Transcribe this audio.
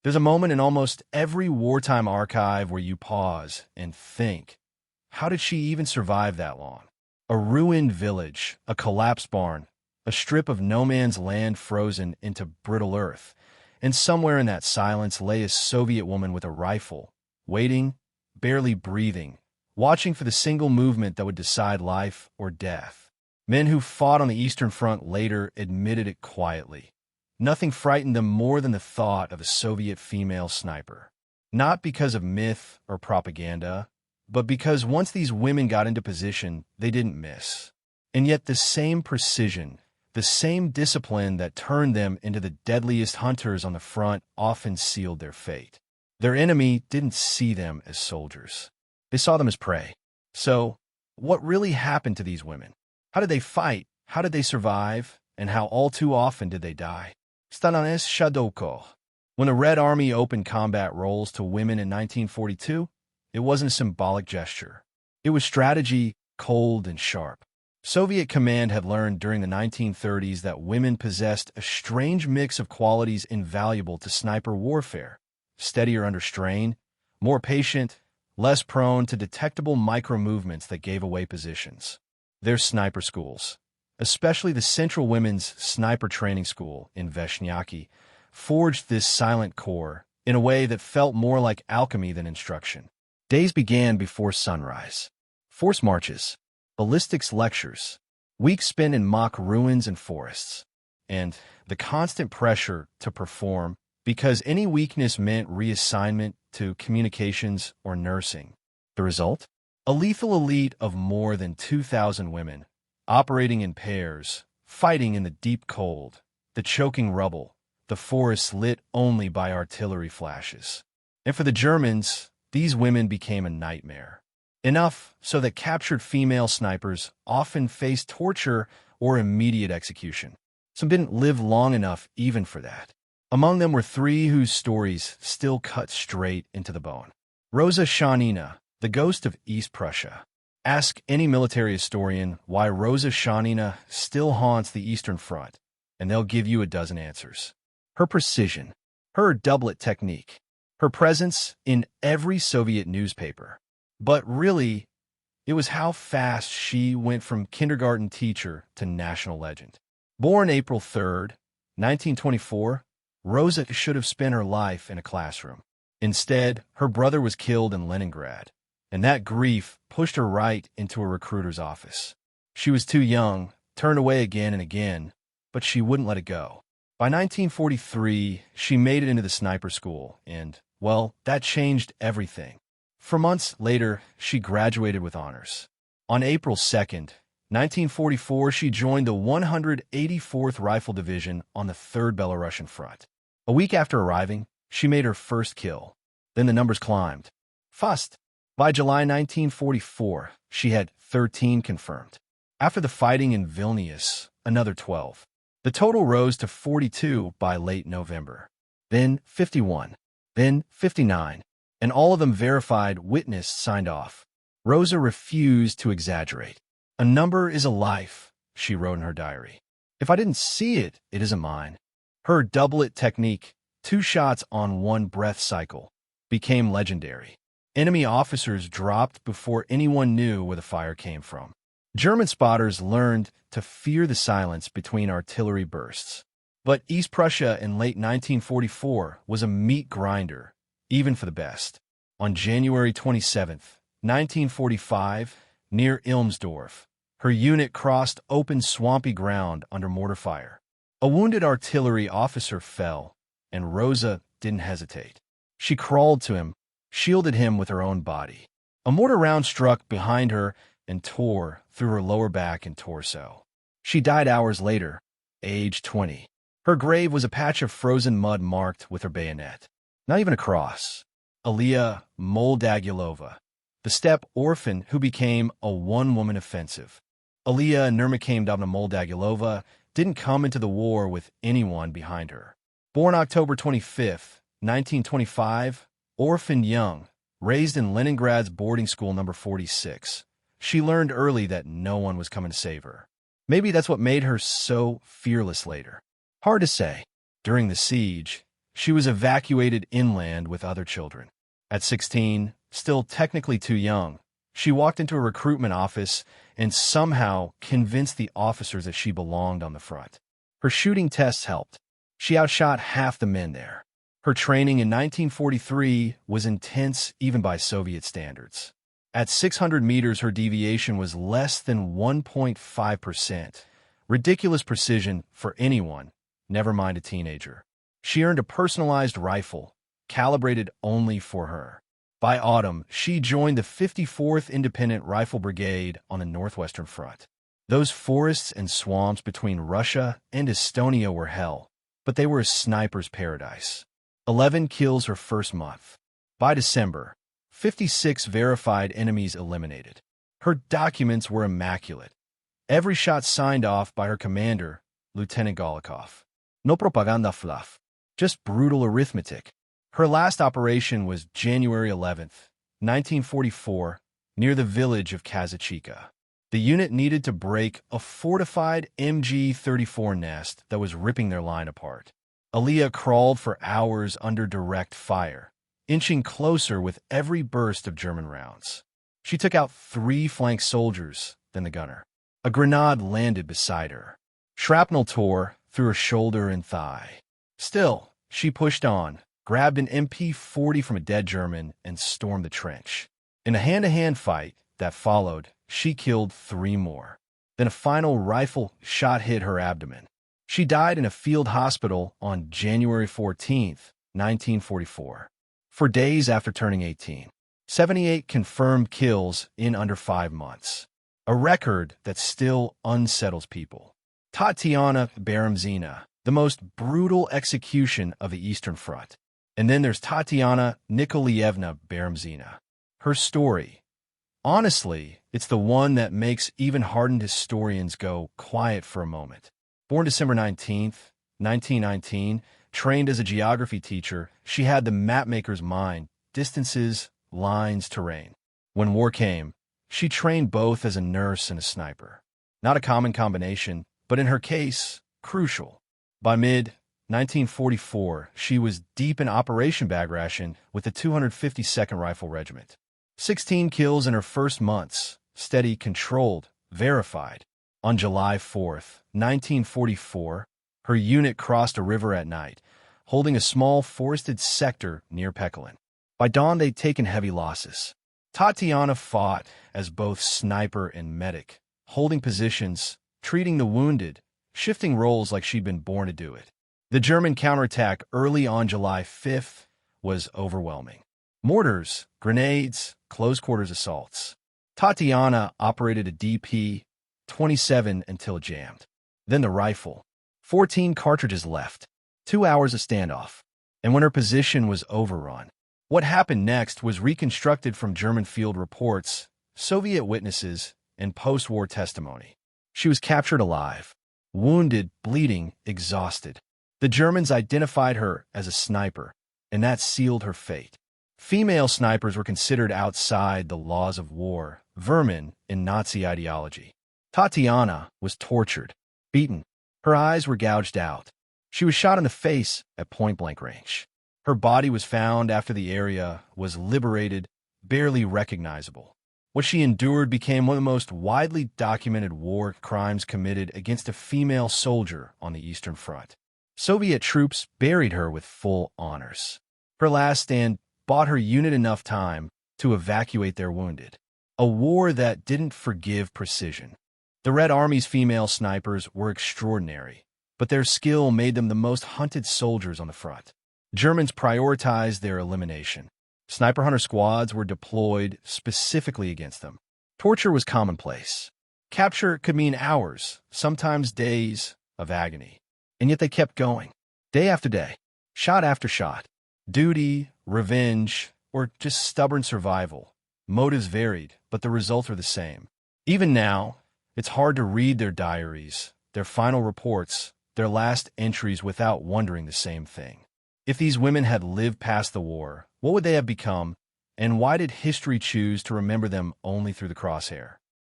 There's a moment in almost every wartime archive where you pause and think, how did she even survive that long? A ruined village, a collapsed barn, a strip of no man's land frozen into brittle earth, and somewhere in that silence lay a Soviet woman with a rifle, waiting, barely breathing, watching for the single movement that would decide life or death. Men who fought on the Eastern Front later admitted it quietly. Nothing frightened them more than the thought of a Soviet female sniper. Not because of myth or propaganda, but because once these women got into position, they didn't miss. And yet the same precision, the same discipline that turned them into the deadliest hunters on the front often sealed their fate. Their enemy didn't see them as soldiers. They saw them as prey. So, what really happened to these women? How did they fight? How did they survive? And how all too often did they die? Stananes Shadoko. When the Red Army opened combat roles to women in 1942, it wasn't a symbolic gesture. It was strategy, cold and sharp. Soviet command had learned during the 1930s that women possessed a strange mix of qualities invaluable to sniper warfare: steadier under strain, more patient, less prone to detectable micro-movements that gave away positions. Their sniper schools, especially the Central Women's Sniper Training School in Veshnyaky, forged this silent core in a way that felt more like alchemy than instruction. Days began before sunrise. Force marches, ballistics lectures, weeks spent in mock ruins and forests, and the constant pressure to perform because any weakness meant reassignment to communications or nursing. The result? A lethal elite of more than 2,000 women, operating in pairs, fighting in the deep cold, the choking rubble, the forests lit only by artillery flashes. And for the Germans, these women became a nightmare. Enough so that captured female snipers often faced torture or immediate execution. Some didn't live long enough even for that. Among them were three whose stories still cut straight into the bone. Rosa Shanina, the ghost of East Prussia. Ask any military historian why Rosa Shanina still haunts the Eastern Front, and they'll give you a dozen answers. Her precision, her doublet technique, her presence in every Soviet newspaper. But really, it was how fast she went from kindergarten teacher to national legend. Born April 3rd, 1924, Rosa should have spent her life in a classroom. Instead, her brother was killed in Leningrad, and that grief pushed her right into a recruiter's office. She was too young, turned away again and again, but she wouldn't let it go. By 1943, she made it into the sniper school, and, well, that changed everything. For months later, she graduated with honors. On April 2nd, 1944, she joined the 184th Rifle Division on the 3rd Belarusian Front. A week after arriving, she made her first kill. Then the numbers climbed. Fast. By July 1944, she had 13 confirmed. After the fighting in Vilnius, another 12. The total rose to 42 by late November. Then 51. Then 59. And all of them verified, witnessed, signed off. Rosa refused to exaggerate. "A number is a life," she wrote in her diary. "If I didn't see it, it isn't mine." Her doublet technique, 2 shots on 1 breath cycle, became legendary. Enemy officers dropped before anyone knew where the fire came from. German spotters learned to fear the silence between artillery bursts. But East Prussia in late 1944 was a meat grinder, even for the best. On January 27, 1945, near Ilmsdorf, her unit crossed open swampy ground under mortar fire. A wounded artillery officer fell, and Rosa didn't hesitate. She crawled to him, shielded him with her own body. A mortar round struck behind her and tore through her lower back and torso. She died hours later, age 20. Her grave was a patch of frozen mud marked with her bayonet. Not even a cross. Alia Moldagulova, the steppe orphan who became a one-woman offensive. Alia Nurmikhamdovna Moldagulova didn't come into the war with anyone behind her. Born October 25, 1925, orphaned young, raised in Leningrad's boarding school number 46, she learned early that no one was coming to save her. Maybe that's what made her so fearless later. Hard to say. During the siege, She was evacuated inland with other children. At 16, still technically too young, she walked into a recruitment office and somehow convinced the officers that she belonged on the front. Her shooting tests helped. She outshot half the men there. Her training in 1943 was intense even by Soviet standards. At 600 meters, her deviation was less than 1.5%. Ridiculous precision for anyone, never mind a teenager. She earned a personalized rifle, calibrated only for her. By autumn, she joined the 54th Independent Rifle Brigade on the Northwestern Front. Those forests and swamps between Russia and Estonia were hell, but they were a sniper's paradise. 11 kills her first month. By December, 56 verified enemies eliminated. Her documents were immaculate. Every shot signed off by her commander, Lieutenant Golikov. No propaganda fluff, just brutal arithmetic. Her last operation was January 11th, 1944, near the village of Kazachika. The unit needed to break a fortified MG-34 nest that was ripping their line apart. Aliyah crawled for hours under direct fire, inching closer with every burst of German rounds. She took out 3 flank soldiers, then the gunner. A grenade landed beside her. Shrapnel tore through her shoulder and thigh. Still, she pushed on, grabbed an MP-40 from a dead German, and stormed the trench. In a hand-to-hand fight that followed, she killed 3 more. Then a final rifle shot hit her abdomen. She died in a field hospital on January 14, 1944. For days after turning 18. 78 confirmed kills in under 5 months. A record that still unsettles people. Tatiana Beremzina, the most brutal execution of the Eastern Front. And then there's Tatiana Nikolaevna Beremzina. Her story. Honestly, it's the one that makes even hardened historians go quiet for a moment. Born December 19, 1919, trained as a geography teacher, she had the mapmaker's mind, distances, lines, terrain. When war came, she trained both as a nurse and a sniper. Not a common combination, but in her case, crucial. By mid-1944, she was deep in Operation Bag Ration with the 252nd Rifle Regiment. 16 kills in her first months, steady, controlled, verified. On July 4, 1944, her unit crossed a river at night, holding a small forested sector near Pekalin. By dawn, they'd taken heavy losses. Tatiana fought as both sniper and medic, holding positions, treating the wounded, shifting roles like she'd been born to do it. The German counterattack early on July 5th was overwhelming. Mortars, grenades, close-quarters assaults. Tatiana operated a DP-27 until jammed. Then the rifle. 14 cartridges left. 2 hours of standoff. And when her position was overrun. What happened next was reconstructed from German field reports, Soviet witnesses, and post-war testimony. She was captured alive, wounded, bleeding, exhausted. The Germans identified her as a sniper, and that sealed her fate. Female snipers were considered outside the laws of war, vermin in Nazi ideology. Tatiana was tortured, beaten. Her eyes were gouged out. She was shot in the face at point-blank range. Her body was found after the area was liberated, barely recognizable. What she endured became one of the most widely documented war crimes committed against a female soldier on the Eastern Front. Soviet troops buried her with full honors. Her last stand bought her unit enough time to evacuate their wounded. A war that didn't forgive precision. The Red Army's female snipers were extraordinary, but their skill made them the most hunted soldiers on the front. Germans prioritized their elimination. Sniper hunter squads were deployed specifically against them. Torture was commonplace. Capture could mean hours, sometimes days, of agony. And yet they kept going, day after day, shot after shot. Duty, revenge, or just stubborn survival. Motives varied, but the results were the same. Even now, it's hard to read their diaries, their final reports, their last entries without wondering the same thing. If these women had lived past the war, what would they have become, and why did history choose to remember them only through the crosshair?